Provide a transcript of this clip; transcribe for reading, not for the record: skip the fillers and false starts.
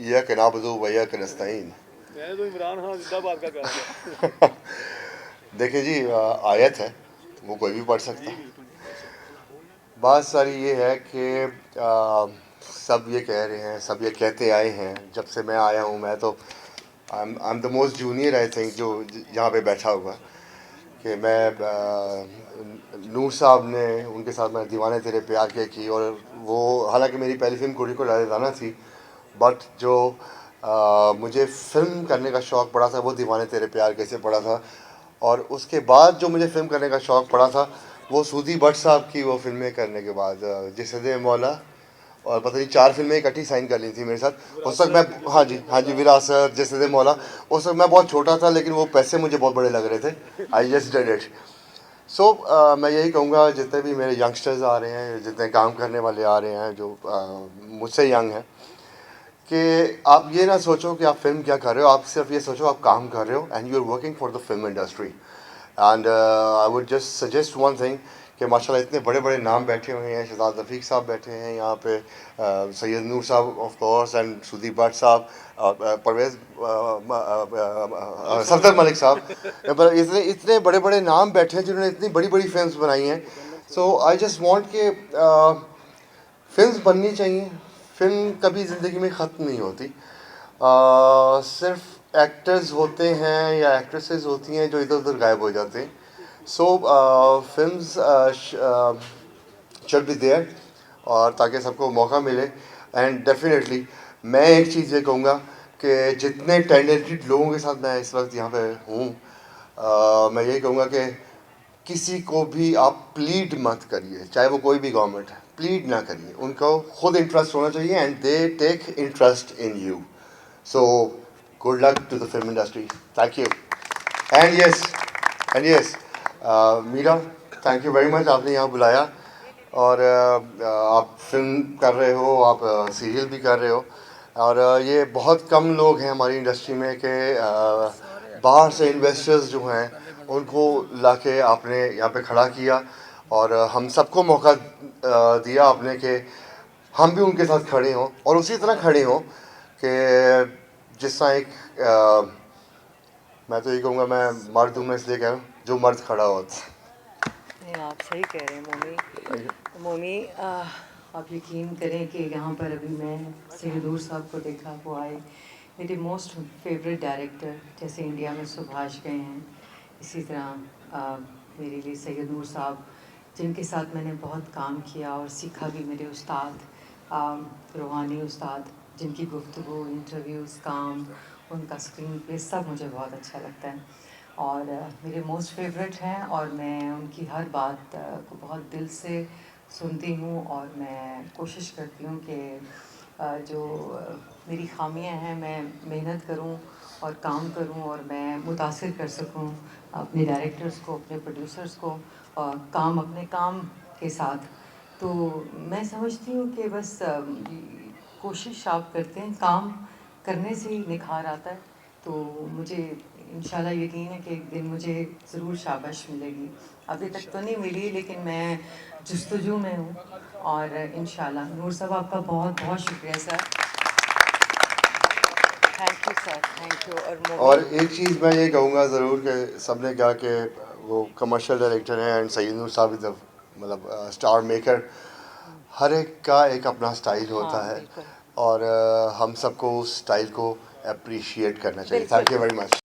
इय्याक नअबुदु व इय्याक नस्तईन। मैंने तो इमरान खान जिंदाबाद का कहा था। देखिए जी, आयत है, वो कोई भी पढ़ सकता जी है। बिल्कुल जी, पढ़ सकते हैं। बात सारी ये है कि सब ये कह रहे हैं, सब ये कहते आए हैं जब से मैं आया हूँ। मैं तो I am the most junior I think जो यहाँ पे बैठा हुआ, कि मैं नूर साहब ने, उनके साथ मैं दीवाने तेरे प्यार के की, और वो हालांकि मेरी पहली फिल्म कुड़ी को लाना थी, बट जो मुझे फ़िल्म करने का शौक़ पड़ा था वो दीवाने तेरे प्यार के से पड़ा था। और उसके बाद जो मुझे फ़िल्म करने का शौक़ पड़ा था वो सूदी भट्ट साहब की वो फिल्में करने के बाद, जिसदे मौला और पता नहीं 4 फिल्में इकट्ठी साइन कर ली थी मेरे साथ उस वक्त मैं। विरासत, हाँ जी, हाँ जी, विरासत, जैसे मौला। उस वक्त मैं बहुत छोटा था, लेकिन वो पैसे मुझे बहुत बड़े लग रहे थे। I just did it. So मैं यही कहूँगा, जितने भी मेरे यंगस्टर्स आ रहे हैं, जितने काम करने वाले आ रहे हैं जो मुझसे यंग हैं, कि आप ये ना सोचो कि आप फिल्म क्या कर रहे हो, आप सिर्फ ये सोचो आप काम कर रहे हो and you are working for the film industry. And I would just suggest one thing, कि माशाल्लाह इतने बड़े बड़े नाम बैठे हुए हैं। शहजाद रफ़ीक साहब बैठे हैं यहाँ पे, Syed Noor sahab of course, and Sudeep Bhatt sahab, Parvez, Malik साहब सफदर भी मलिक साहब, हैं। पर इतने इतने बड़े बड़े नाम बैठे हैं जिन्होंने इतनी बड़ी बड़ी फिल्म्स बनाई हैं। मुकम्मल film. So I just want कि फिल्म्स बननी चाहिए। फिल्म कभी ज़िंदगी में ख़त्म नहीं होती। सिर्फ एक्टर्स होते हैं या एक्ट्रेसेस होती हैं जो इधर उधर गायब हो जाते हैं। सो फिल्म्स शुड बी देयर, और ताकि सबको मौका मिले। एंड डेफिनेटली मैं एक चीज़ ये कहूँगा कि जितने टैलेंटेड लोगों के साथ मैं इस वक्त यहाँ पे हूँ, मैं यही कहूँगा कि किसी को भी आप प्लीड मत करिए, चाहे वो कोई भी गवर्नमेंट है, प्लीड ना करिए। उनको खुद इंटरेस्ट होना चाहिए and they take interest in you. So good luck to the film industry. Thank you. And yes, and yes, Meera, thank you very much, आपने यहाँ बुलाया। और आप फिल्म कर रहे हो, आप सीरियल भी कर रहे हो, और ये बहुत कम लोग हैं हमारी इंडस्ट्री में कि बाहर से इन्वेस्टर्स जो हैं उनको लाके आपने यहाँ पे खड़ा किया, और हम सबको मौका दिया आपने कि हम भी उनके साथ खड़े हों, और उसी तरह खड़े हों कि जिस तरह एक मैं तो ये कहूँगा, मैं मर्द हूँ, मैं इसलिए कह रहा हूँ, जो मर्द खड़ा होता। नहीं, आप सही कह रहे हैं मोमी। मोमी, आप यकीन करें कि यहाँ पर अभी मैं सैयदूर साहब को देखा, वो आए, मेरे मोस्ट फेवरेट डायरेक्टर। जैसे इंडिया में सुभाष गए हैं, इसी तरह मेरे लिए सैयदूर साहब, जिनके साथ मैंने बहुत काम किया और सीखा भी, मेरे उस्ताद, रूहानी उस्ताद, जिनकी गुफ्तगू, इंटरव्यूज़, काम, उनका स्क्रीन प्ले सब मुझे बहुत अच्छा लगता है और मेरे मोस्ट फेवरेट हैं। और मैं उनकी हर बात को बहुत दिल से सुनती हूँ, और मैं कोशिश करती हूँ कि जो मेरी ख़ामियाँ हैं, मैं मेहनत करूँ और काम करूँ, और मैं मुतासिर कर सकूँ अपने डायरेक्टर्स को, अपने प्रोड्यूसर्स को, काम, अपने काम के साथ। तो मैं समझती हूँ कि बस कोशिश आप करते हैं, काम करने से ही निखार आता है। तो मुझे इंशाल्लाह यकीन है कि एक दिन मुझे ज़रूर शाबाश मिलेगी। अभी तक तो नहीं मिली, लेकिन मैं जस्तजू में हूँ, और इंशाल्लाह। नूर साहब, आपका बहुत बहुत शुक्रिया sir. Thank you sir, thank you. और और मोमी, एक चीज़ मैं ये कहूँगा ज़रूर कि सबने कहा कि वो कमर्शियल डायरेक्टर हैं एंड सैयद नूर साहब इज़ मतलब स्टार मेकर। हर एक का एक अपना स्टाइल होता हाँ है, बिल्कुल और हम सबको उस स्टाइल को अप्रिशिएट करना चाहिए। बिल्कुल। Thank you very much.